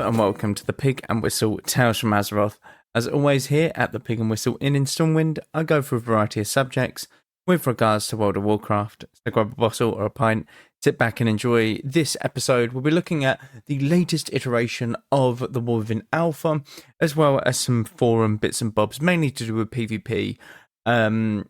and welcome to the Pig and Whistle Tales from Azeroth. As always, here at the Pig and Whistle in Stormwind, I go for a variety of subjects with regards to World of Warcraft. So grab a bottle or a pint, sit back and enjoy this episode. We'll be looking at the latest iteration of the War Within Alpha, as well as some forum bits and bobs, mainly to do with PvP. And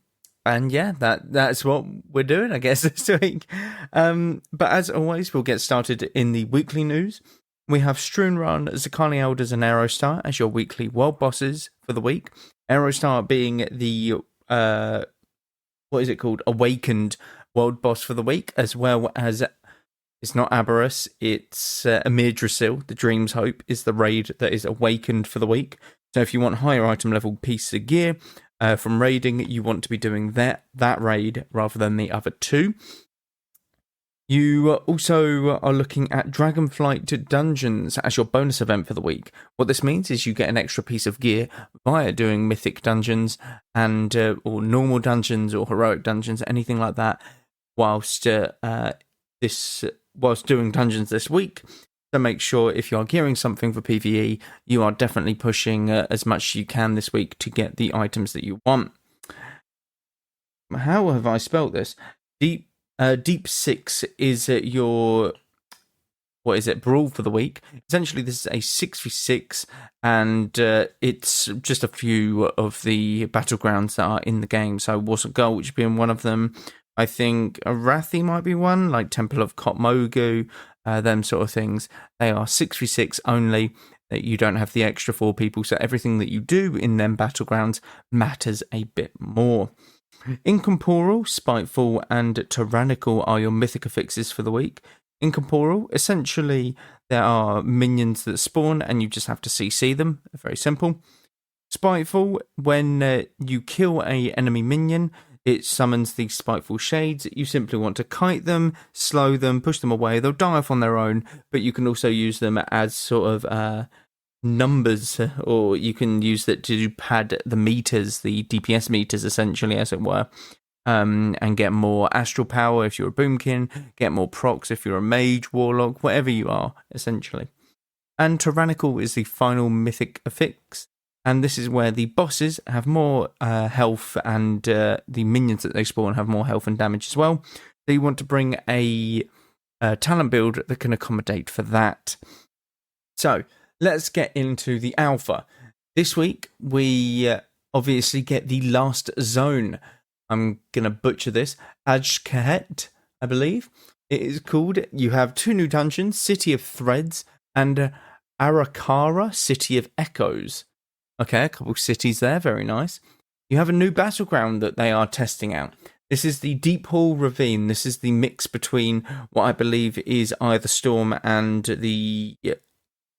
yeah, that's what we're doing, I guess, this week. But as always, we'll get started in the weekly news. We have Strewn, Zakani Elders, and Aerostar as your weekly world bosses for the week. Aerostar being the, what is it called? Awakened world boss for the week, as well as, it's not Aberrus, it's Amirdrasil. The Dream's Hope is the raid that is awakened for the week. So if you want higher item level pieces of gear from raiding, you want to be doing that raid rather than the other two. You also are looking at Dragonflight Dungeons as your bonus event for the week. What this means is you get an extra piece of gear via doing mythic dungeons and or normal dungeons or heroic dungeons, anything like that, whilst doing dungeons this week. So make sure if you are gearing something for PvE, you are definitely pushing as much as you can this week to get the items that you want. How have I spelt this? Deep 6 is your, brawl for the week. Essentially, this is a 6v6, and it's just a few of the battlegrounds that are in the game. So Warsaw Gulch being one of them. I think Arathi might be one, like Temple of Kotmogu, them sort of things. They are 6v6 only. That you don't have the extra 4 people, so everything that you do in them battlegrounds matters a bit more. Incorporeal, Spiteful, and Tyrannical are your mythic affixes for the week. Incorporeal, essentially, there are minions that spawn and you just have to CC them. Very simple. Spiteful, when you kill a enemy minion, it summons the Spiteful Shades. You simply want to kite them, slow them, push them away. They'll die off on their own, but you can also use them as sort of numbers, or you can use that to pad the meters, the DPS meters, essentially, as it were, and get more astral power if you're a boomkin, get more procs if you're a mage, warlock, whatever you are, essentially. And Tyrannical is the final mythic affix, and this is where the bosses have more health, and the minions that they spawn have more health and damage as well. So you want to bring a talent build that can accommodate for that. So let's get into the alpha. This week, we obviously get the last zone. I'm going to butcher this. Ajkahet, I believe it is called. You have 2 new dungeons, City of Threads and Arakara, City of Echoes. Okay, a couple of cities there, very nice. You have a new battleground that they are testing out. This is the Deep Hall Ravine. This is the mix between what I believe is either Storm and the...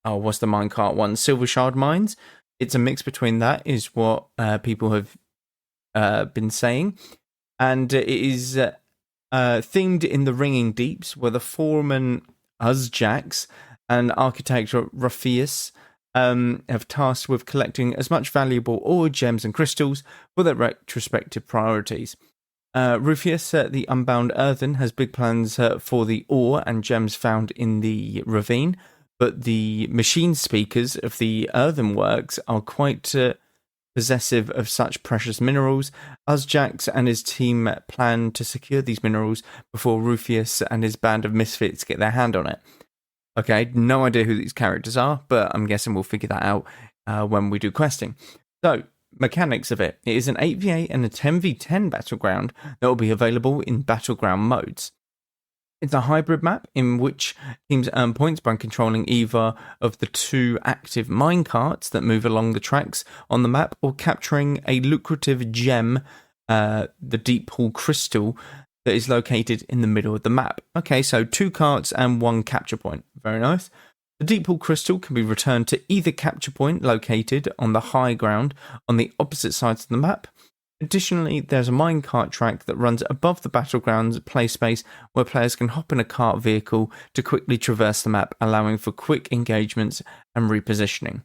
what's the minecart one? Silver Shard Mines. It's a mix between that, is what people have been saying. And it is themed in the Ringing Deeps, where the foreman Uzjax and architect Raphius have tasked with collecting as much valuable ore, gems, and crystals for their respective priorities. Rufius, the Unbound Earthen, has big plans for the ore and gems found in the ravine. But the machine speakers of the earthenworks are quite possessive of such precious minerals. Uzjax and his team plan to secure these minerals before Rufius and his band of misfits get their hand on it. Okay, no idea who these characters are, but I'm guessing we'll figure that out when we do questing. So, mechanics of it. It is an 8v8 and a 10v10 battleground that will be available in battleground modes. It's a hybrid map in which teams earn points by controlling either of the 2 active minecarts that move along the tracks on the map, or capturing a lucrative gem, the Deep Hall Crystal, that is located in the middle of the map. Okay, so 2 carts and 1 capture point. Very nice. The Deep Hall Crystal can be returned to either capture point located on the high ground on the opposite sides of the map. Additionally, there's a minecart track that runs above the battleground's play space, where players can hop in a cart vehicle to quickly traverse the map, allowing for quick engagements and repositioning.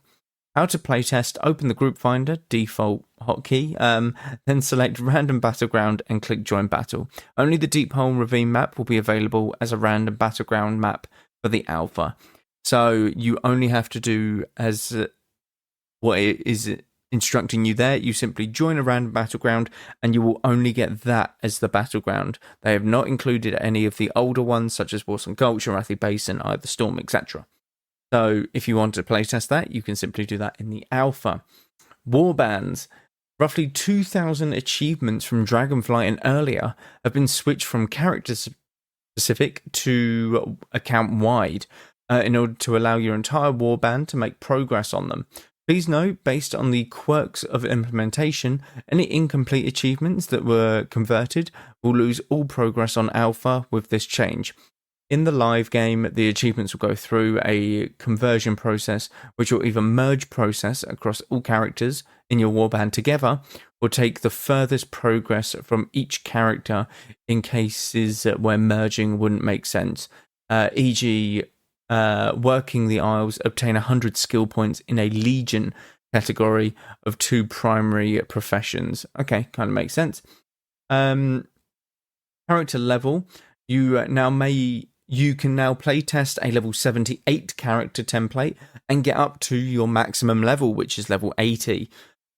How to playtest: open the group finder, default hotkey, then select random battleground and click join battle. Only the Deep Hall Ravine map will be available as a random battleground map for the alpha. So you only have to do as what it is instructing you there. You simply join a random battleground and you will only get that as the battleground. They have not included any of the older ones such as Warsong Gulch, Arathi Basin, Either Storm, etc. So if you want to playtest that, you can simply do that in the alpha. Warbands. Roughly 2,000 achievements from Dragonflight and earlier have been switched from character specific to account wide in order to allow your entire warband to make progress on them. Please note, based on the quirks of implementation, any incomplete achievements that were converted will lose all progress on alpha with this change. In the live game, the achievements will go through a conversion process, which will either merge process across all characters in your warband together, or take the furthest progress from each character in cases where merging wouldn't make sense. E.g., working the Isles, obtain 100 skill points in a Legion category of 2 primary professions. Okay, kind of makes sense. Character level, you can now playtest a level 78 character template and get up to your maximum level, which is level 80.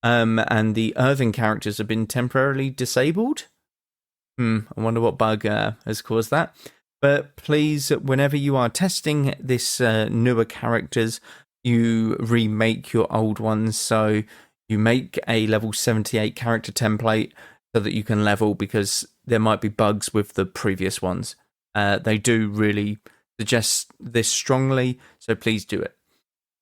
And the earthen characters have been temporarily disabled. I wonder what bug has caused that. But please, whenever you are testing this newer characters, you remake your old ones. So you make a level 78 character template so that you can level, because there might be bugs with the previous ones. They do really suggest this strongly, so please do it.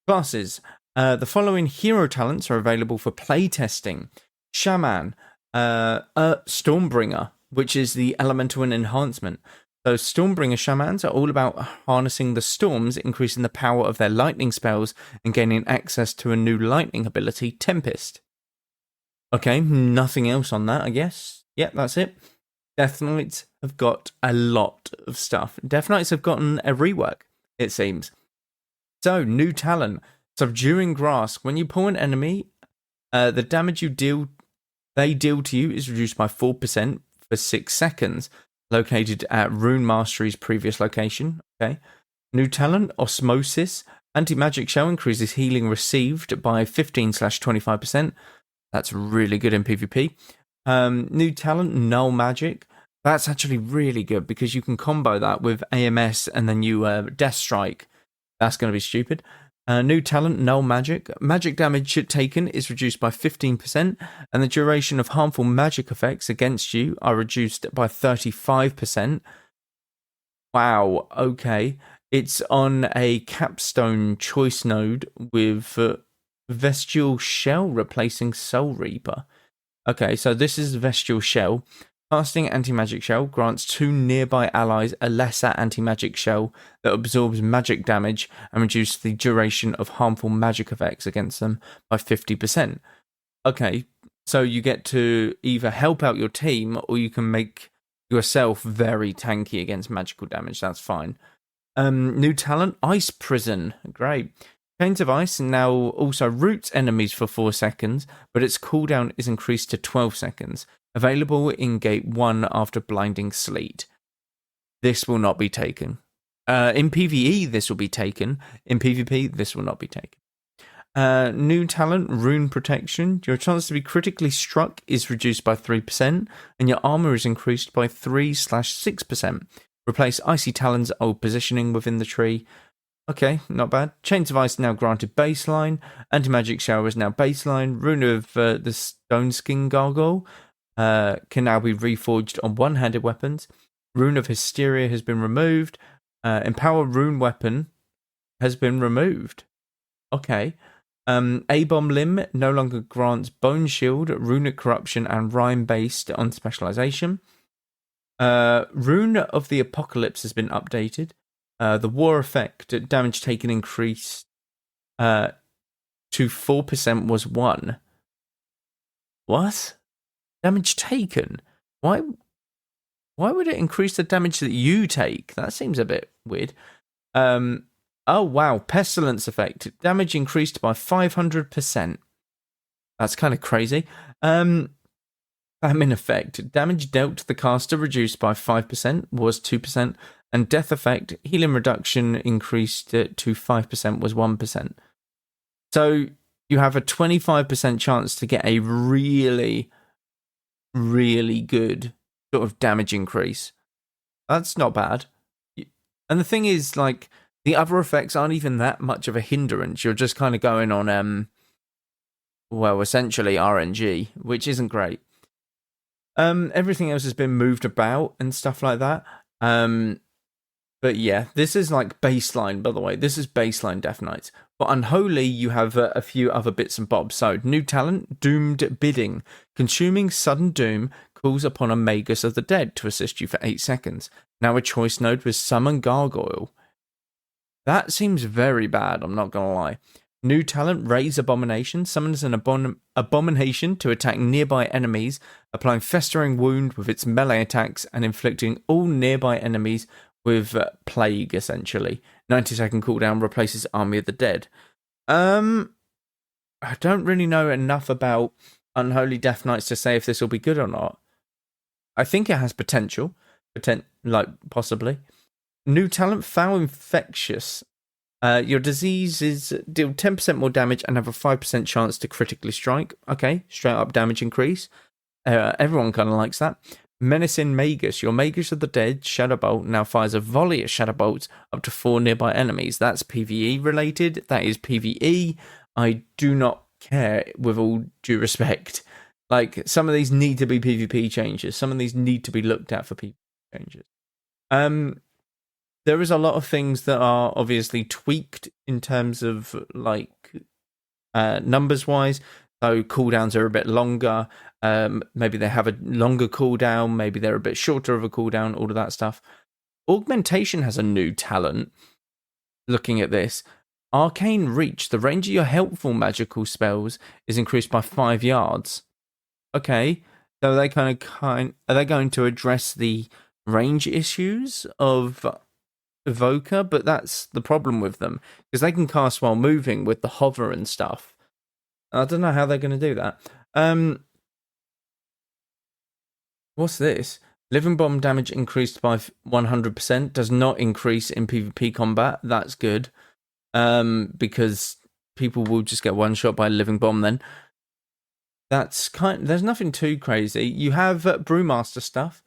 Classes. The following hero talents are available for playtesting. Shaman, Stormbringer, which is the elemental and enhancement. So Stormbringer Shamans are all about harnessing the storms, increasing the power of their lightning spells, and gaining access to a new lightning ability, Tempest. Okay, nothing else on that, I guess. Yep, that's it. Death Knights have got a lot of stuff. Death Knights have gotten a rework, it seems. So, new talent. Subduing Grasp. When you pull an enemy, the damage they deal to you is reduced by 4% for 6 seconds. Located at Rune Mastery's previous location. Okay. New talent, Osmosis. Anti-magic shell increases healing received by 15/25%. That's really good in PvP. New talent, Null Magic. That's actually really good because you can combo that with AMS and then you Death Strike. That's going to be stupid. New talent, Null Magic. Magic damage taken is reduced by 15%, and the duration of harmful magic effects against you are reduced by 35%. Wow, okay. It's on a capstone choice node with Vestial Shell replacing Soul Reaper. Okay, so this is Vestial Shell. Casting Anti-Magic Shell grants 2 nearby allies a lesser Anti-Magic Shell that absorbs magic damage and reduces the duration of harmful magic effects against them by 50%. Okay, so you get to either help out your team or you can make yourself very tanky against magical damage. That's fine. New talent, Ice Prison. Great. Chains of Ice now also roots enemies for 4 seconds, but its cooldown is increased to 12 seconds. Available in Gate 1 after Blinding Sleet. This will not be taken. In PvE, this will be taken. In PvP, this will not be taken. New talent, Rune Protection. Your chance to be critically struck is reduced by 3%, and your armor is increased by 3/6%. Replace Icy Talon's old positioning within the tree. Okay, not bad. Chains of Ice now granted baseline. Anti-Magic Shower is now baseline. Rune of the Stone Skin Gargoyle can now be reforged on one-handed weapons. Rune of Hysteria has been removed. Empower Rune Weapon has been removed. Okay. A-Bomb Limb no longer grants Bone Shield, Runic Corruption, and Rhyme based on specialization. Rune of the Apocalypse has been updated. The War effect, damage taken increased to 4% was 1. What? Damage taken? Why would it increase the damage that you take? That seems a bit weird. Oh wow, Pestilence effect. Damage increased by 500%. That's kind of crazy. That Famine effect. Damage dealt to the caster reduced by 5%, was 2%. And death effect, healing reduction increased to 5%, was 1%. So you have a 25% chance to get a really, really good sort of damage increase. That's not bad. And the thing is, like, the other effects aren't even that much of a hindrance. You're just kind of going on, well, essentially RNG, which isn't great. Everything else has been moved about and stuff like that. But yeah, this is like baseline, by the way. This is baseline Death Knights. For Unholy, you have a few other bits and bobs. So, new talent, Doomed Bidding. Consuming Sudden Doom calls upon a Magus of the Dead to assist you for 8 seconds. Now a choice node with Summon Gargoyle. That seems very bad, I'm not going to lie. New talent, Raise Abomination. Summons an abomination to attack nearby enemies, applying Festering Wound with its melee attacks and inflicting all nearby enemies with plague, essentially. 90-second cooldown replaces Army of the Dead. I don't really know enough about Unholy Death Knights to say if this will be good or not. I think it has potential. Possibly. New talent, Foul Infectious. Your diseases deal 10% more damage and have a 5% chance to critically strike. Okay, straight up damage increase. Everyone kind of likes that. Menacing Magus. Your Magus of the Dead Shadowbolt now fires a volley of Shadowbolts up to 4 nearby enemies. That's PvE related. That is PvE. I do not care, with all due respect. Like, some of these need to be PvP changes. Some of these need to be looked at for PvP changes. There is a lot of things that are obviously tweaked in terms of, like, numbers-wise. So cooldowns are a bit longer. Maybe they have a longer cooldown. Maybe they're a bit shorter of a cooldown. All of that stuff. Augmentation has a new talent. Looking at this, Arcane Reach. The range of your helpful magical spells is increased by 5 yards. Okay, so are they going to address the range issues of Evoker? But that's the problem with them, because they can cast while moving with the hover and stuff. I don't know how they're going to do that. What's this? Living Bomb damage increased by 100%. Does not increase in PvP combat. That's good. Because people will just get one shot by a Living Bomb then. There's nothing too crazy. You have Brewmaster stuff.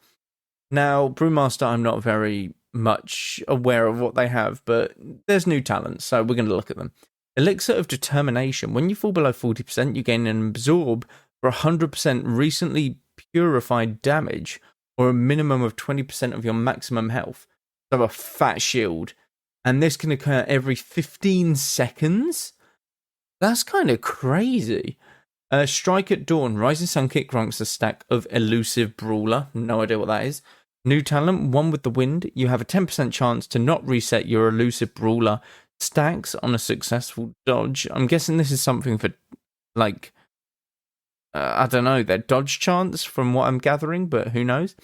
Now, Brewmaster, I'm not very much aware of what they have, but there's new talents, so we're going to look at them. Elixir of Determination. When you fall below 40%, you gain an absorb for 100% recently purified damage, or a minimum of 20% of your maximum health. So a fat shield. And this can occur every 15 seconds? That's kind of crazy. Strike at Dawn. Rising Sun Kick grants a stack of Elusive Brawler. No idea what that is. New talent, One with the Wind. You have a 10% chance to not reset your Elusive Brawler stacks on a successful dodge. I'm guessing this is something for, like, I don't know, their dodge chance from what I'm gathering, but who knows.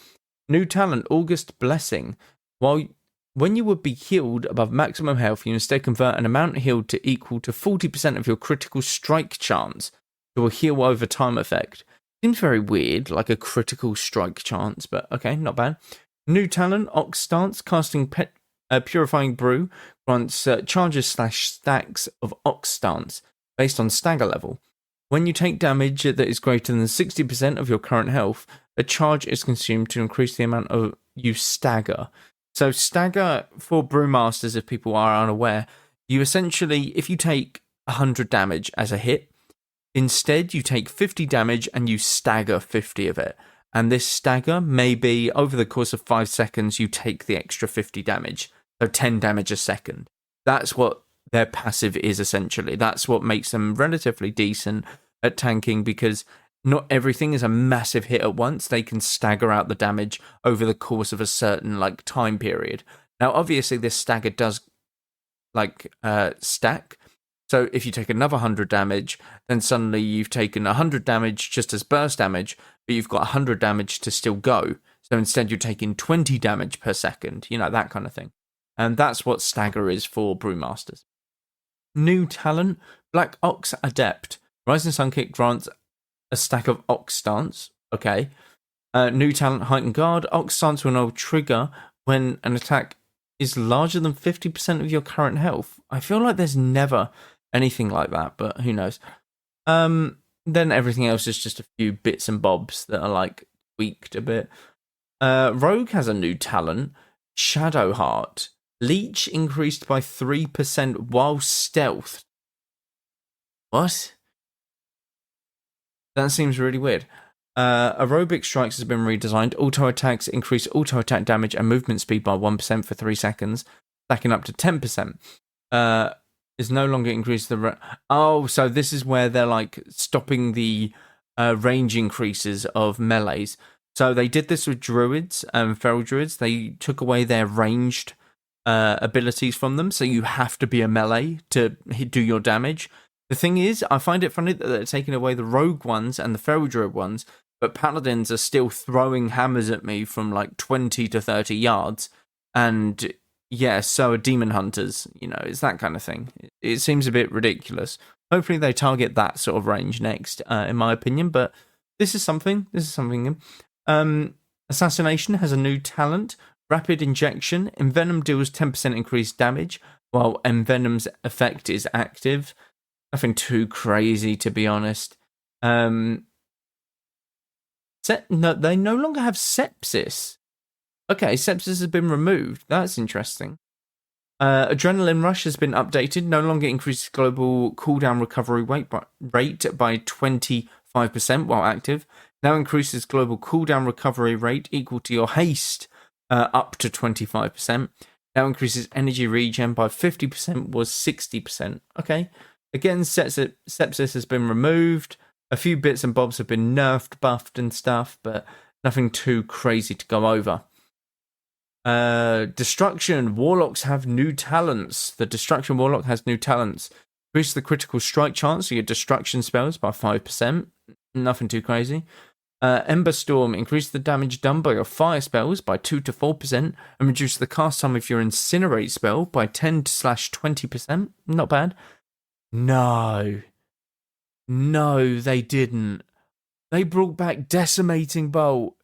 New talent, August Blessing. When you would be healed above maximum health, you instead convert an amount healed to equal to 40% of your critical strike chance to a heal over time effect. Seems very weird, like a critical strike chance, but okay, not bad. New talent, Ox Stance. Casting Purifying Brew grants charges / stacks of Ox Stance based on stagger level. When you take damage that is greater than 60% of your current health, a charge is consumed to increase the amount of you stagger. So stagger, for Brewmasters, if people are unaware, you essentially, if you take 100 damage as a hit, instead you take 50 damage and you stagger 50 of it. And this stagger may be, over the course of 5 seconds, you take the extra 50 damage. So 10 damage a second. That's what their passive is, essentially. That's what makes them relatively decent at tanking, because not everything is a massive hit at once. They can stagger out the damage over the course of a certain, like, time period. Now, obviously, this stagger does, like, stack. So if you take another 100 damage, then suddenly you've taken 100 damage just as burst damage, but you've got 100 damage to still go. So instead you're taking 20 damage per second, you know, that kind of thing. And that's what stagger is for Brewmasters. New talent, Black Ox Adept. Rising Sun Kick grants a stack of Ox Stance. Okay. New talent, Heightened Guard. Ox Stance will now trigger when an attack is larger than 50% of your current health. I feel like there's never anything like that, but who knows. Then everything else is just a few bits and bobs that are like tweaked a bit. Rogue has a new talent, Shadowheart. Leech increased by 3% while stealth. What? That seems really weird. Aerobic Strikes has been redesigned. Auto attacks increase auto attack damage and movement speed by 1% for 3 seconds, stacking up to 10%. Is no longer increased the... so this is where they're like stopping the range increases of melees. So they did this with druids, feral druids. They took away their ranged abilities from them, so you have to be a melee to do your damage. The thing is, I find it funny that they're taking away the rogue ones and the feral druid ones, but paladins are still throwing hammers at me from like 20 to 30 yards. And yeah, so are demon hunters. You know, it's that kind of thing. It seems a bit ridiculous. Hopefully they target that sort of range next, in my opinion. But this is something. Assassination has a new talent. Rapid Injection. Envenom deals 10% increased damage, while Envenom's effect is active. Nothing too crazy, to be honest. No, they no longer have sepsis. Okay, sepsis has been removed. That's interesting. Adrenaline Rush has been updated. No longer increases global cooldown recovery rate by 25% while active. Now increases global cooldown recovery rate equal to your haste up to 25%. Now increases energy regen by 50% was 60%. Okay. Again, sepsis has been removed. A few bits and bobs have been nerfed, buffed and stuff, but nothing too crazy to go over. Destruction Warlocks have new talents. The Destruction Warlock has new talents. Increase the critical strike chance of your destruction spells by 5%. Nothing too crazy. Ember Storm, increase the damage done by your fire spells by 2 to 4% and reduce the cast time of your incinerate spell by 10/20%. Not bad. No, they didn't. They brought back Decimating Bolt.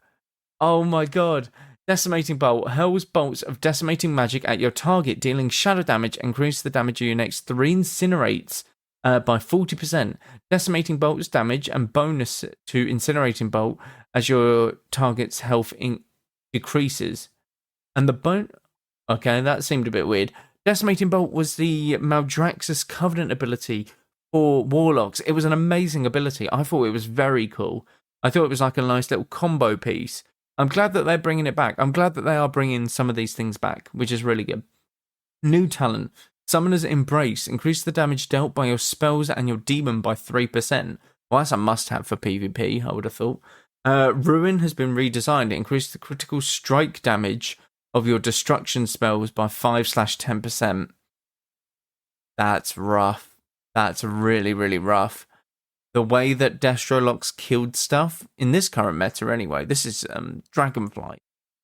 Oh my god. Decimating Bolt hurls bolts of decimating magic at your target, dealing shadow damage and increase the damage of your next 3 incinerates by 40%. Decimating Bolt's damage and bonus to Incinerating Bolt as your target's health decreases. And the okay, that seemed a bit weird. Decimating Bolt was the Maldraxxus Covenant ability for Warlocks. It was an amazing ability. I thought it was very cool. I thought it was like a nice little combo piece. I'm glad that they're bringing it back. I'm glad that they are bringing some of these things back, which is really good. New talent. Summoner's Embrace. Increase the damage dealt by your spells and your demon by 3%. Well, that's a must-have for PvP, I would have thought. Ruin has been redesigned. Increase the critical strike damage of your destruction spells by 5/10%. That's rough. That's really, really rough. The way that Destrolocks killed stuff, in this current meta anyway, this is Dragonflight,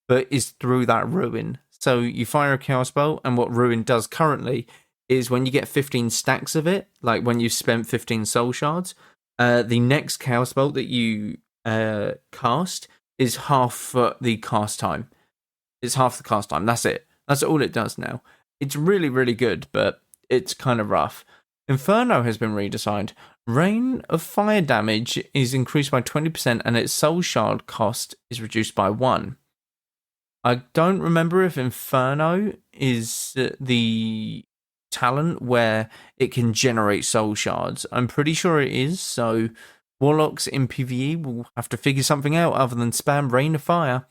but is through that Ruin. So you fire a Chaos Spell, and what Ruin does currently is when you get 15 stacks of it, like when you've spent 15 Soul Shards, the next Chaos Spell that you cast is half the cast time. It's half the cast time. That's it. That's all it does now. It's really, really good, but it's kind of rough. Inferno has been redesigned. Rain of Fire damage is increased by 20% and its Soul Shard cost is reduced by 1. I don't remember if Inferno is the talent where it can generate Soul Shards. I'm pretty sure it is, so Warlocks in PvE will have to figure something out other than spam Rain of Fire.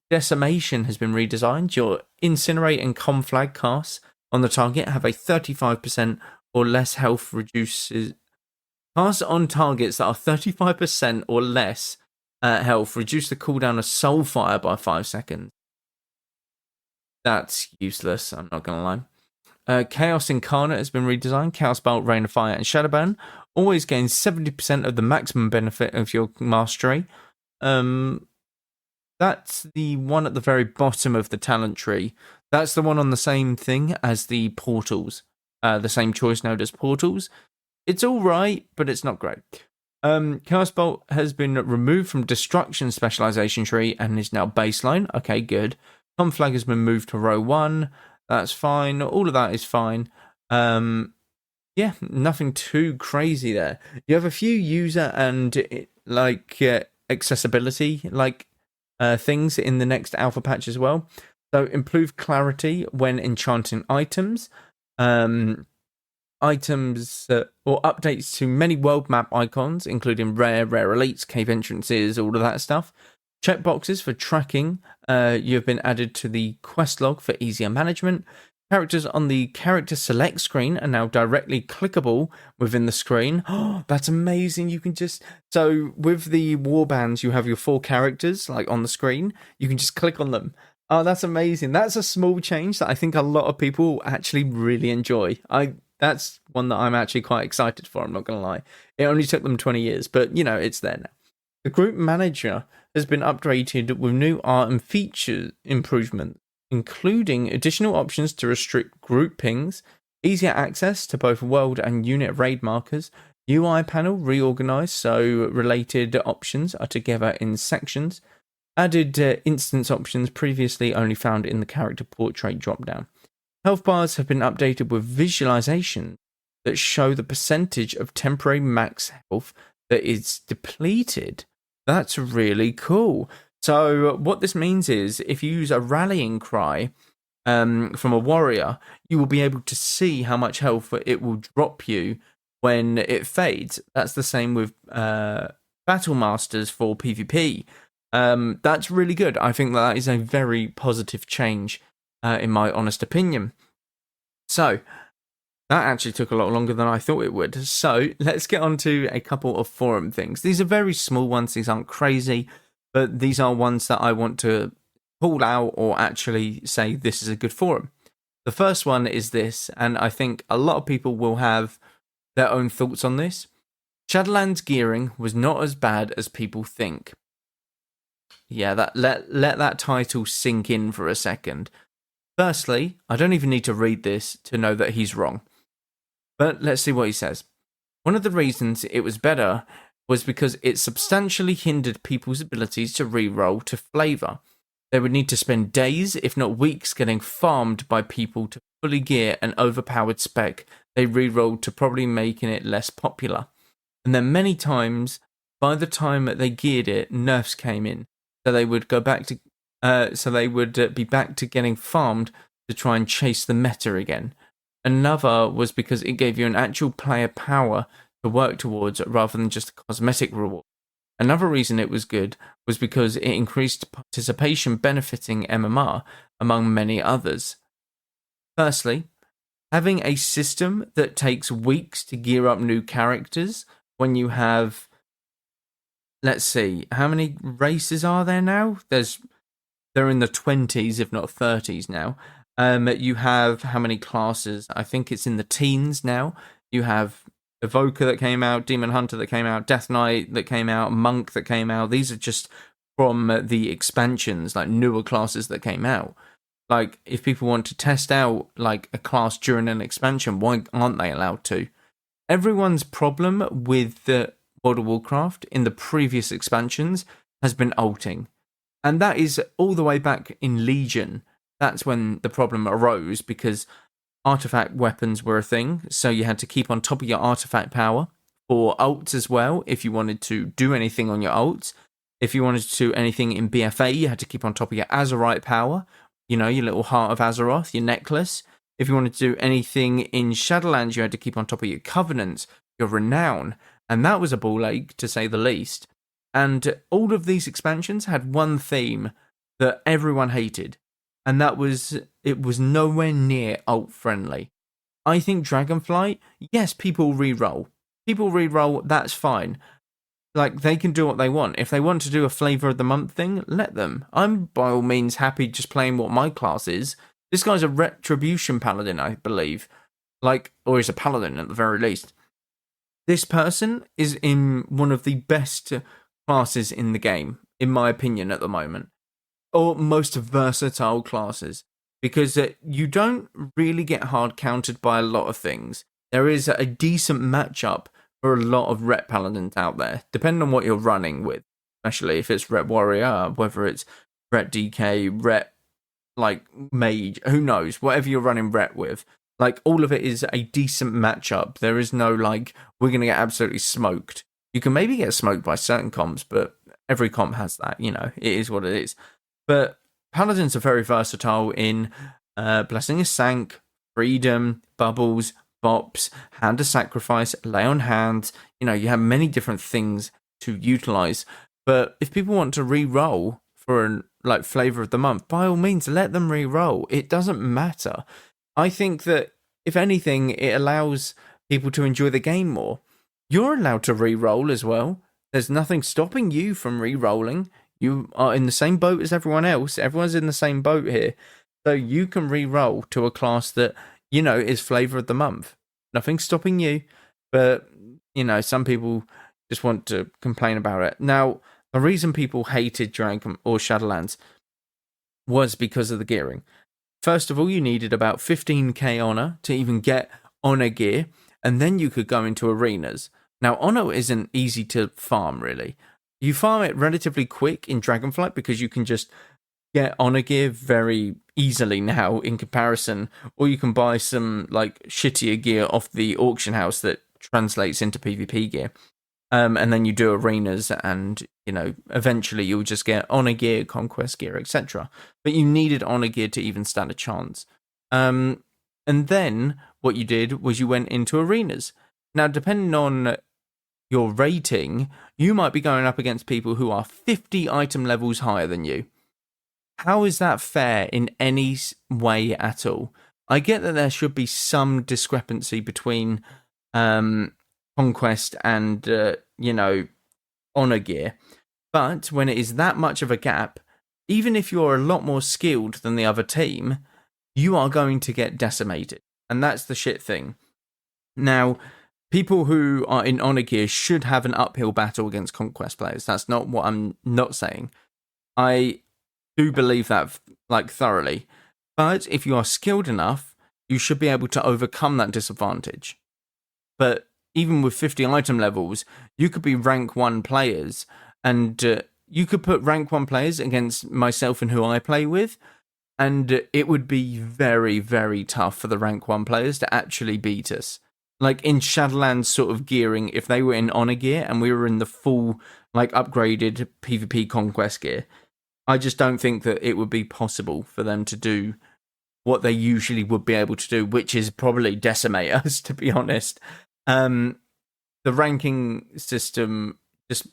Decimation has been redesigned. Your Incinerate and Conflag casts on the target have a 35% or less health reduces. Casts on targets that are 35% or less health reduce the cooldown of Soulfire by 5 seconds. That's useless, I'm not going to lie. Chaos Incarnate has been redesigned. Chaos Bolt, Rain of Fire, and Shadowban always gains 70% of the maximum benefit of your mastery. That's the one at the very bottom of the talent tree. That's the one on the same thing as the portals. The same choice node as portals. It's all right, but it's not great. Chaos Bolt has been removed from Destruction specialization tree and is now baseline. Okay, good. Conflag has been moved to row 1. That's fine. All of that is fine. Yeah, nothing too crazy there. You have a few user and accessibility things in the next alpha patch as well. So improved clarity when enchanting items. Items or updates to many world map icons, including rare elites, cave entrances, all of that stuff. Checkboxes for tracking. You have been added to the quest log for easier management. Characters on the character select screen are now directly clickable within the screen. Oh, that's amazing. You can just... So with the warbands, you have your 4 characters like on the screen. You can just click on them. Oh, that's amazing. That's a small change that I think a lot of people actually really enjoy. That's one that I'm actually quite excited for, I'm not going to lie. It only took them 20 years, but, you know, it's there now. The group manager has been updated with new art and feature improvements, including additional options to restrict group pings, easier access to both world and unit raid markers, UI panel reorganized so related options are together in sections, added instance options previously only found in the character portrait dropdown. Health bars have been updated with visualization that show the percentage of temporary max health that is depleted. That's really cool. So what this means is if you use a rallying cry from a warrior, you will be able to see how much health it will drop you when it fades. That's the same with Battlmasters for PvP. That's really good. I think that is a very positive change. In my honest opinion. So, that actually took a lot longer than I thought it would. So, let's get on to a couple of forum things. These are very small ones, these aren't crazy, but these are ones that I want to pull out or actually say this is a good forum. The first one is this, and I think a lot of people will have their own thoughts on this. Shadowlands gearing was not as bad as people think. Yeah, let that title sink in for a second. Firstly, I don't even need to read this to know that he's wrong. But let's see what he says. One of the reasons it was better was because it substantially hindered people's abilities to reroll to flavor. They would need to spend days, if not weeks, getting farmed by people to fully gear an overpowered spec they rerolled to probably making it less popular. And then many times, by the time they geared it, nerfs came in. So they would go back to be back to getting farmed to try and chase the meta again. Another was because it gave you an actual player power to work towards rather than just a cosmetic reward. Another reason it was good was because it increased participation benefiting MMR among many others. Firstly, having a system that takes weeks to gear up new characters when you have, let's see, how many races are there now? They're in the 20s, if not 30s now. You have how many classes? I think it's in the teens now. You have Evoker that came out, Demon Hunter that came out, Death Knight that came out, Monk that came out. These are just from the expansions, like newer classes that came out. Like, if people want to test out like a class during an expansion, why aren't they allowed to? Everyone's problem with the World of Warcraft in the previous expansions has been ulting. And that is all the way back in Legion. That's when the problem arose because artifact weapons were a thing. So you had to keep on top of your artifact power for ults as well. If you wanted to do anything on your ults, if you wanted to do anything in BFA, you had to keep on top of your Azerite power. You know, your little Heart of Azeroth, your necklace. If you wanted to do anything in Shadowlands, you had to keep on top of your Covenants, your Renown. And that was a ball ache, to say the least. And all of these expansions had one theme that everyone hated, and that was it was nowhere near ult friendly. I think Dragonflight, yes, people reroll. People reroll, that's fine. Like, they can do what they want. If they want to do a flavor of the month thing, let them. I'm by all means happy just playing what my class is. This guy's a Retribution Paladin, I believe. Like, or he's a Paladin at the very least. This person is in one of the best classes in the game, in my opinion, at the moment, or most versatile classes, because you don't really get hard countered by a lot of things. There is a decent matchup for a lot of rep paladins out there, depending on what you're running with, especially if it's rep warrior, whether it's rep DK, rep like mage, who knows, whatever you're running rep with. Like, all of it is a decent matchup. There is no, like, we're going to get absolutely smoked. You can maybe get smoked by certain comps, but every comp has that, you know, it is what it is. But paladins are very versatile in Blessing of Sank, Freedom, Bubbles, Bops, Hand of Sacrifice, Lay on Hands. You know, you have many different things to utilize. But if people want to re-roll for an like flavor of the month, by all means, let them re-roll. It doesn't matter. I think that, if anything, it allows people to enjoy the game more. You're allowed to re-roll as well. There's nothing stopping you from re-rolling. You are in the same boat as everyone else. Everyone's in the same boat here. So you can re-roll to a class that, you know, is flavor of the month. Nothing's stopping you. But, you know, some people just want to complain about it. Now, the reason people hated Dragon or Shadowlands was because of the gearing. First of all, you needed about 15k honor to even get honor gear, and then you could go into arenas. Now, honor isn't easy to farm, really. You farm it relatively quick in Dragonflight because you can just get honor gear very easily now in comparison, or you can buy some like shittier gear off the auction house that translates into PvP gear. And then you do arenas, and, you know, eventually you'll just get honor gear, conquest gear, etc. But you needed honor gear to even stand a chance. And then what you did was you went into arenas. Now, depending on your rating, you might be going up against people who are 50 item levels higher than you. How is that fair in any way at all? I get that there should be some discrepancy between conquest and, you know, honor gear. But when it is that much of a gap, even if you're a lot more skilled than the other team, you are going to get decimated. And that's the shit thing. Now, people who are in honor gear should have an uphill battle against conquest players. That's not what I'm not saying. I do believe that, like, thoroughly. But if you are skilled enough, you should be able to overcome that disadvantage. But even with 50 item levels, you could be rank 1 players, and you could put rank 1 players against myself and who I play with, and it would be very, very tough for the rank 1 players to actually beat us. Like, in Shadowlands sort of gearing, if they were in honor gear and we were in the full, like, upgraded PvP conquest gear, I just don't think that it would be possible for them to do what they usually would be able to do, which is probably decimate us, to be honest. The ranking system just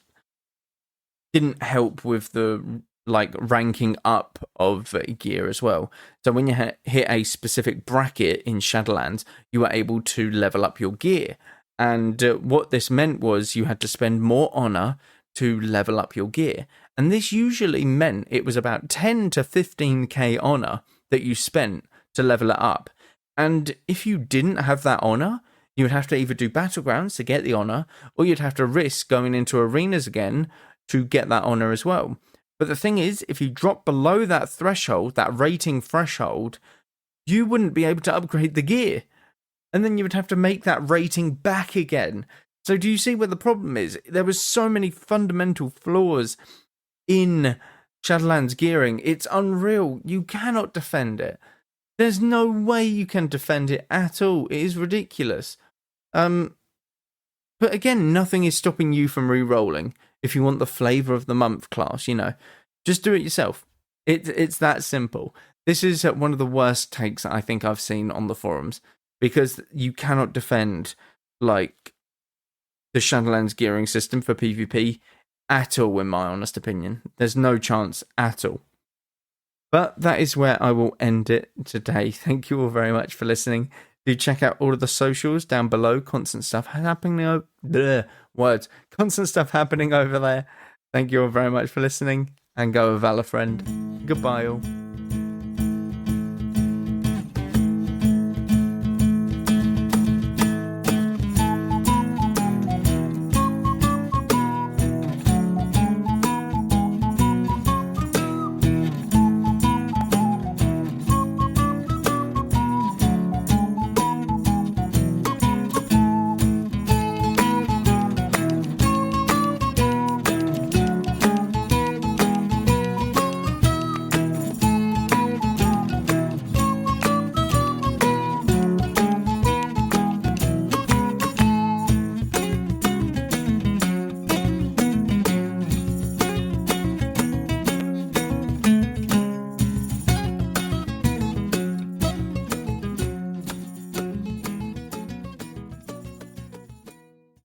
didn't help with the, like, ranking up of gear as well. So when you hit a specific bracket in Shadowlands, you were able to level up your gear. And what this meant was you had to spend more honor to level up your gear. And this usually meant it was about 10 to 15k honor that you spent to level it up. And if you didn't have that honor, you would have to either do battlegrounds to get the honor, or you'd have to risk going into arenas again to get that honor as well. But the thing is, if you drop below that threshold, that rating threshold, you wouldn't be able to upgrade the gear. And then you would have to make that rating back again. So do you see where the problem is? There was so many fundamental flaws in Shadowlands gearing. It's unreal. You cannot defend it. There's no way you can defend it at all. It is ridiculous. But again, nothing is stopping you from re-rolling. If you want the flavor of the month class, you know, just do it yourself. It's that simple. This is one of the worst takes I think I've seen on the forums, because you cannot defend, like, the Shadowlands gearing system for PvP at all, in my honest opinion. There's no chance at all. But that is where I will end it today. Thank you all very much for listening. Do check out all of the socials down below. Constant stuff happening. Constant stuff happening over there. Thank you all very much for listening, and go with Valor, friend. Goodbye all.